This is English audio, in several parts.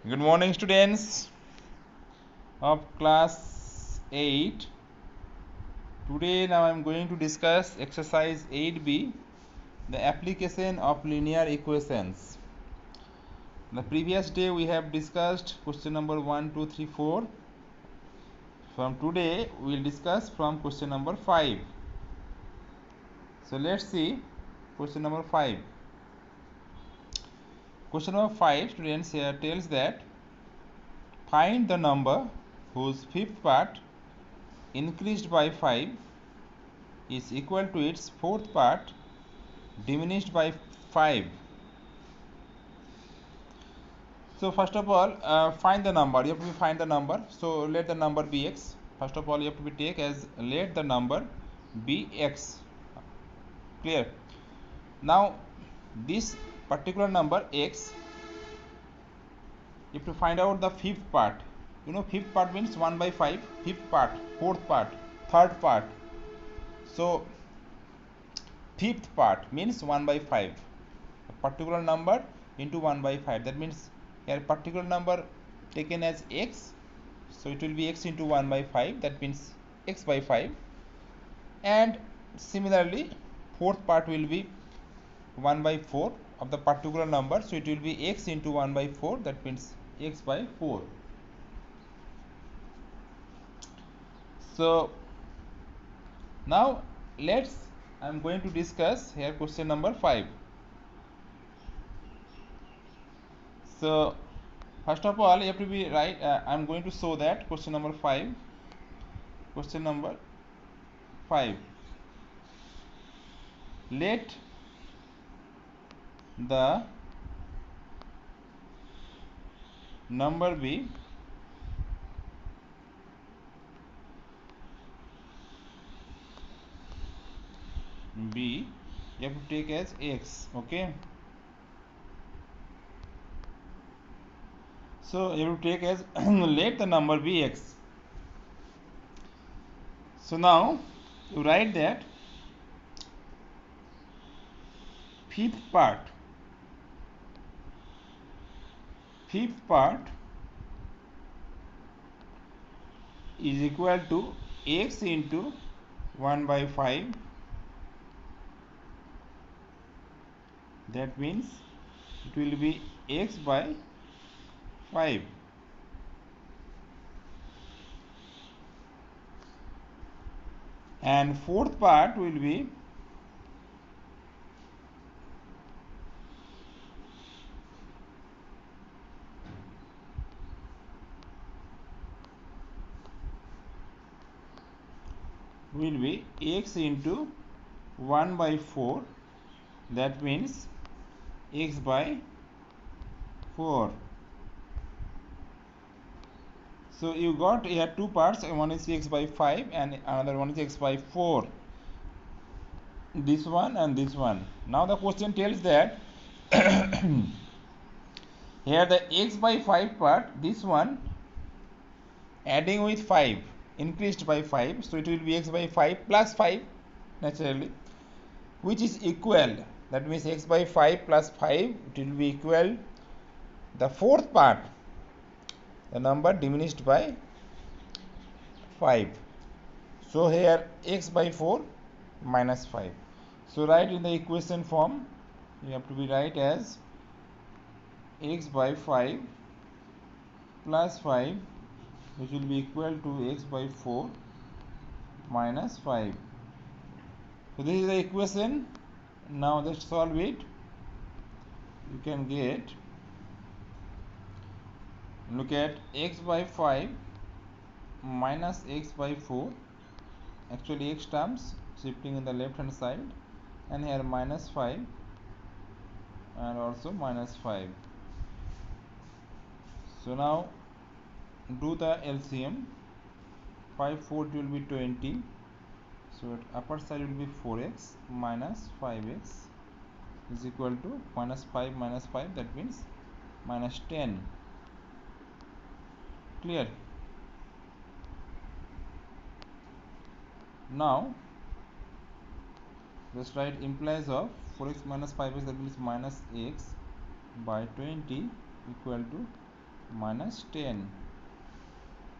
Good morning, students of class 8. Today now I am going to discuss exercise 8b, the application of linear equations. The previous day we have discussed question number 1, 2, 3, 4. From today we will discuss from question number 5. So let's see question number 5. Question number 5, students, here tells that find the number whose fifth part increased by 5 is equal to its fourth part diminished by 5. So first of all, find the number. You have to find the number. So let the number be x. First of all, you have to take as let the number be x. Clear? Now this particular number x, you have to find out the fifth part. You know, fifth part means 1 by 5. Fifth part, fourth part, third part. So fifth part means 1 by 5. A particular number into 1 by 5. That means here particular number taken as x, so it will be x into 1 by 5, that means x by 5. And similarly fourth part will be 1 by 4 of the particular number, so it will be x into 1 by 4, that means x by 4. So now I am going to discuss here question number 5. So first of all, you have to be right. I am going to show that question number 5. Question number 5. Let the number be you have to take as x. Okay. So you have to take as let the number be x. So now you write that fifth part is equal to x into 1 by 5. That means it will be x by 5. And fourth part will be x into 1 by 4. That means x by 4. So you got here two parts, one is x by 5 and another one is x by 4. This one and this one. Now the question tells that here the x by 5 part, this one adding with 5 increased by 5, so it will be x by 5 plus 5 naturally, which is equal, that means x by 5 plus 5, it will be equal the fourth part, the number diminished by 5. So here x by 4 minus 5. So write in the equation form, you have to be write as x by 5 plus 5, which will be equal to x by 4 minus 5. So this is the equation. Now let's solve it. You can get, look at x by 5 minus x by 4, actually x terms shifting in the left hand side, and here minus 5 and also minus 5. So now do the LCM. 5 4 will be 20, so at upper side will be 4x minus 5x is equal to minus 5 minus 5, that means minus 10. Clear? Now just write implies of 4x minus 5x, that means minus x by 20 equal to minus 10.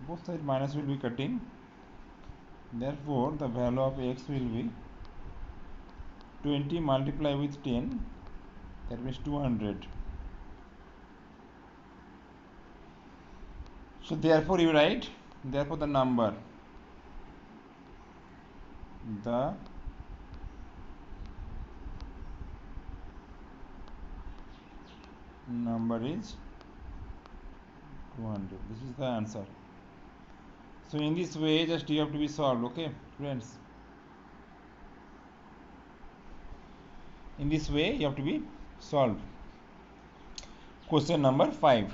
Both sides minus will be cutting. Therefore, the value of x will be 20 multiplied with 10, that means 200. So therefore you write, therefore the number is 200. This is the answer. So in this way just you have to be solved, okay friends. In this way you have to be solved. Question number 5.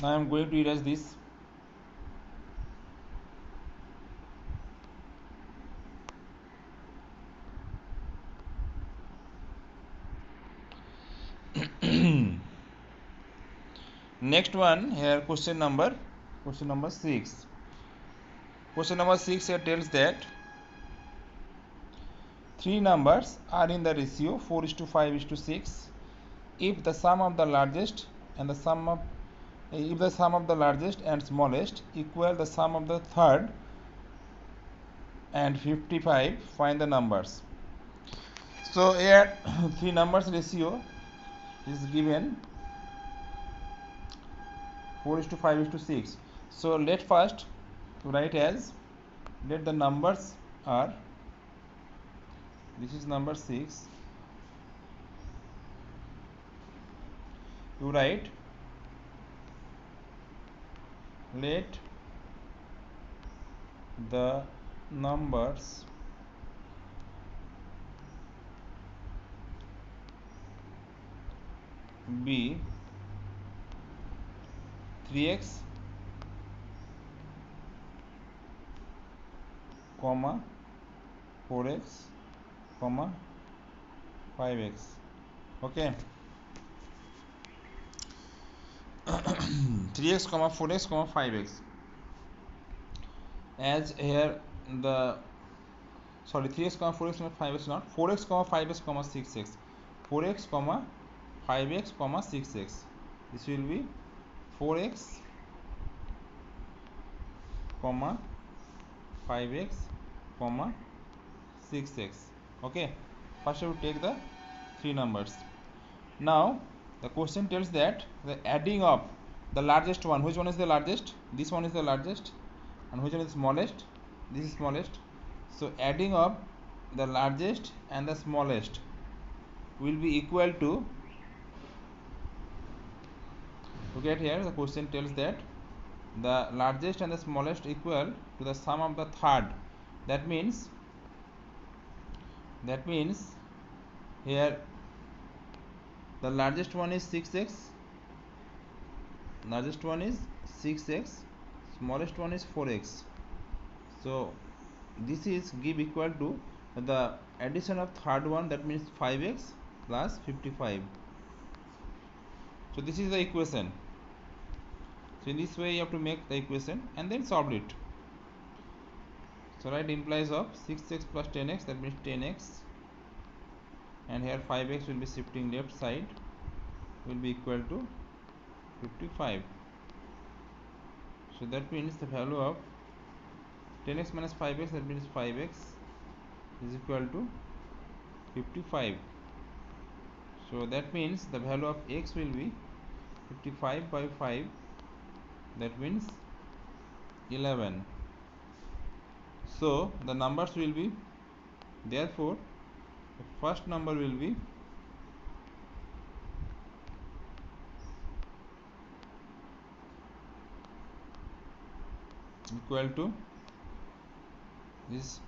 Now I am going to erase this. Next one here, question number 6. Question number 6 here tells that three numbers are in the ratio 4:5:6 if the sum of the largest and the sum of the largest and smallest equal the sum of the third and 55. Find the numbers. So here three numbers ratio is given 4:5:6. So let first write as, let the numbers are, this is number 6, you write let the numbers be 3x, 4x, 5x. Okay. 3x, 4x, 5x. As here the 3x, 4x, 5x, not 4x, 5x, 6x. 4x, 5x, 6x. This will be 4x, 5x, 6x. Okay. First I will take the three numbers. Now the question tells that the adding of the largest one, which one is the largest? This one is the largest. And which one is smallest? This is smallest. So adding of the largest and the smallest will be equal to get here the question tells that the largest and the smallest equal to the sum of the third. That means here the largest one is 6x, smallest one is 4x. So this is give equal to the addition of third one, that means 5x plus 55. So this is the equation. So in this way you have to make the equation and then solve it. So write implies of 6x plus 10x, that means 10x, and here 5x will be shifting left side, will be equal to 55. So that means the value of 10x minus 5x, that means 5x is equal to 55. So that means the value of x will be 55 by 5, that means 11. So the numbers will be, therefore the first number will be equal to this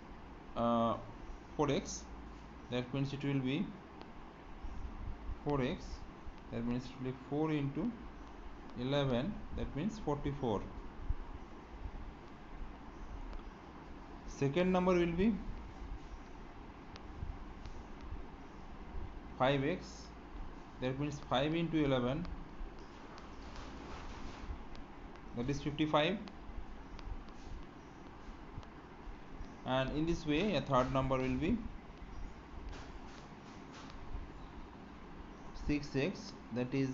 4x, that means it will be 4x, that means it will be 4 into 11, that means 44. Second number will be 5x, that means 5 into 11, that is 55. And in this way a third number will be 6x, that is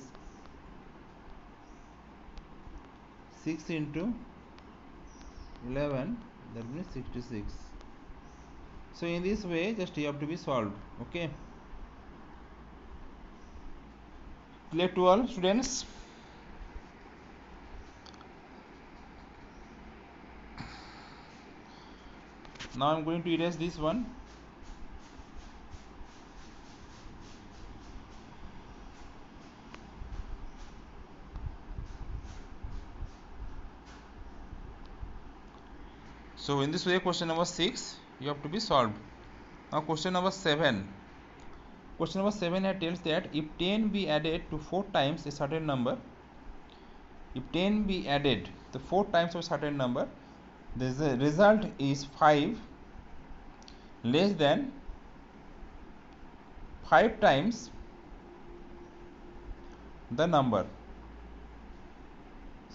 6 into 11, that means 66. So in this way just you have to be solved. Okay, clear to all students? Now I'm going to erase this one. So in this way question number 6 you have to be solved. Now question number 7. Question number 7 here tells that if 10 be added to 4 times a certain number, if 10 be added to 4 times of a certain number, the result is 5 less than 5 times the number.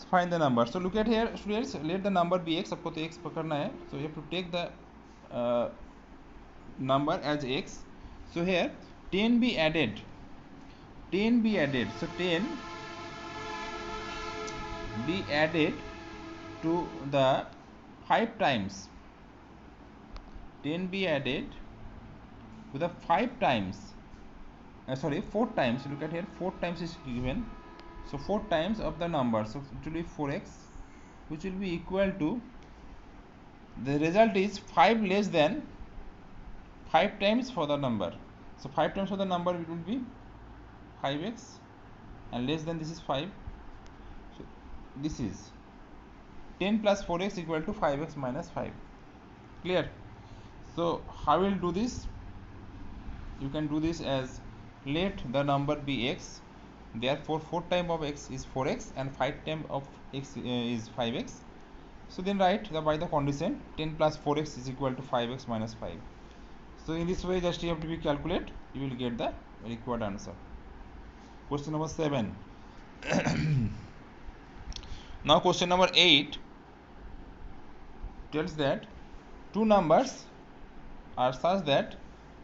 Find the number. So look at here students, let the number be x. आपको तो x पकड़ना है. So you have to take the number as x. So here 10 be added. 10 be added. So 10 be added to the 5 times. 10 be added to the 5 times. 4 times. Look at here, 4 times is given. So 4 times of the number. So it will be 4x, which will be equal to, the result is 5 less than 5 times for the number. So 5 times for the number it will be 5x, and less than this is 5. So this is 10 plus 4x equal to 5x minus 5. Clear? So how will do this? You can do this as, let the number be x, therefore 4 times of x is 4x and 5 times of x is 5x. So then write by the condition 10 plus 4x is equal to 5x minus 5. So in this way just you have to be calculate, you will get the required answer. Question number 7. Now question number 8 tells that two numbers are such that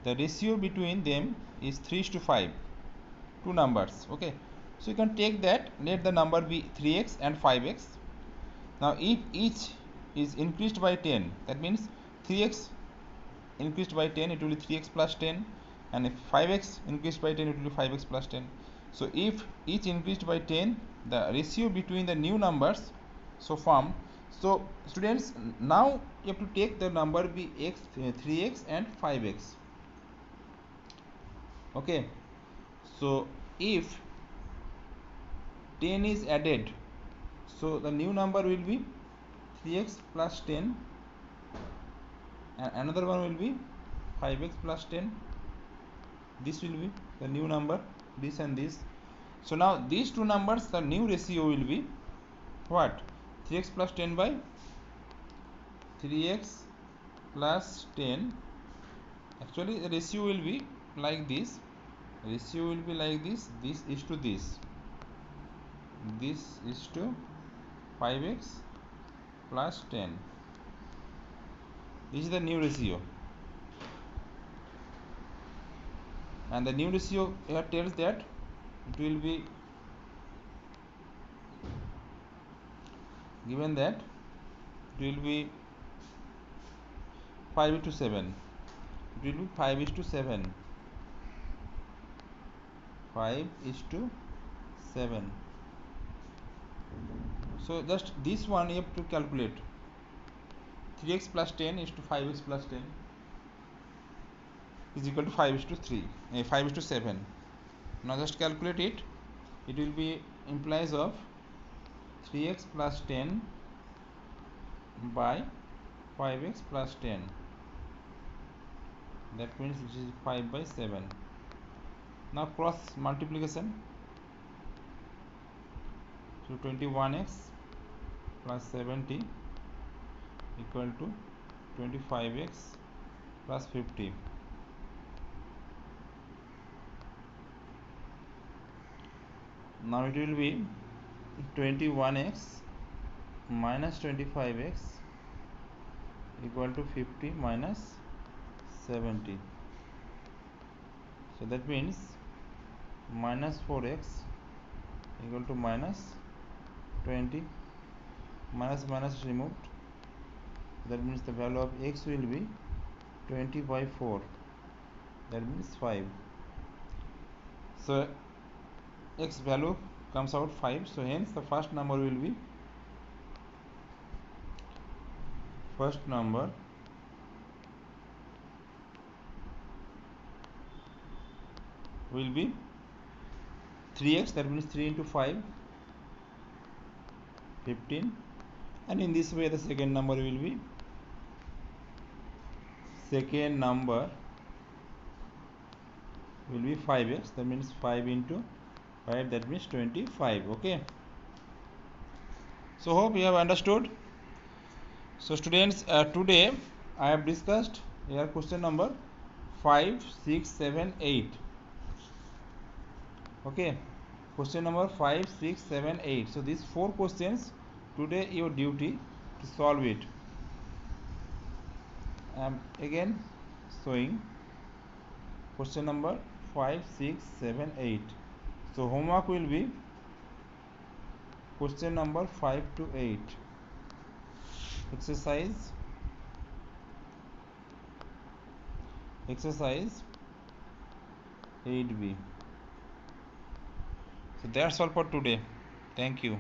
the ratio between them is 3:5. Two numbers. Okay, so you can take that, let the number be 3x and 5x. Now if each is increased by 10, that means 3x increased by 10, it will be 3x plus 10, and if 5x increased by 10, it will be 5x plus 10. So if each increased by 10, the ratio between the new numbers so formed. So students, now you have to take the number be x, 3x and 5x. Okay, so if 10 is added, so the new number will be 3x plus 10, and another one will be 5x plus 10. This will be the new number, this and this. So now these two numbers, the new ratio will be what? 3x plus 10 by 3x plus 10. Actually the ratio will be like this. Ratio will be like this. This is to this. This is to 5x plus 10. This is the new ratio. And the new ratio here tells that it will be given that it will be 5:7. It will be 5:7. 5:7. So just this one you have to calculate. 3x plus 10 is to 5x plus 10 is equal to 5:3, 5:7. Now just calculate it. It will be implies of 3x plus 10 by 5x plus 10. That means it is 5/7. Now cross multiplication. So 21x plus 70 equal to 25x plus 50. Now it will be 21x minus 25x equal to 50 minus 70. So that means minus 4x equal to minus 20. minus minus removed, that means the value of x will be 20 by 4, that means 5. So x value comes out 5, so hence the first number will be 3x, that means 3 into 5, 15, and in this way the second number will be 5x, that means 5 into 5, that means 25. Okay, so hope you have understood. So students, today I have discussed here question number 5, 6, 7, 8. Okay, question number 5, 6, 7, 8. So these 4 questions, today your duty to solve it. I am again showing question number 5, 6, 7, 8. So homework will be question number 5 to 8. Exercise 8b. So that's all for today. Thank you.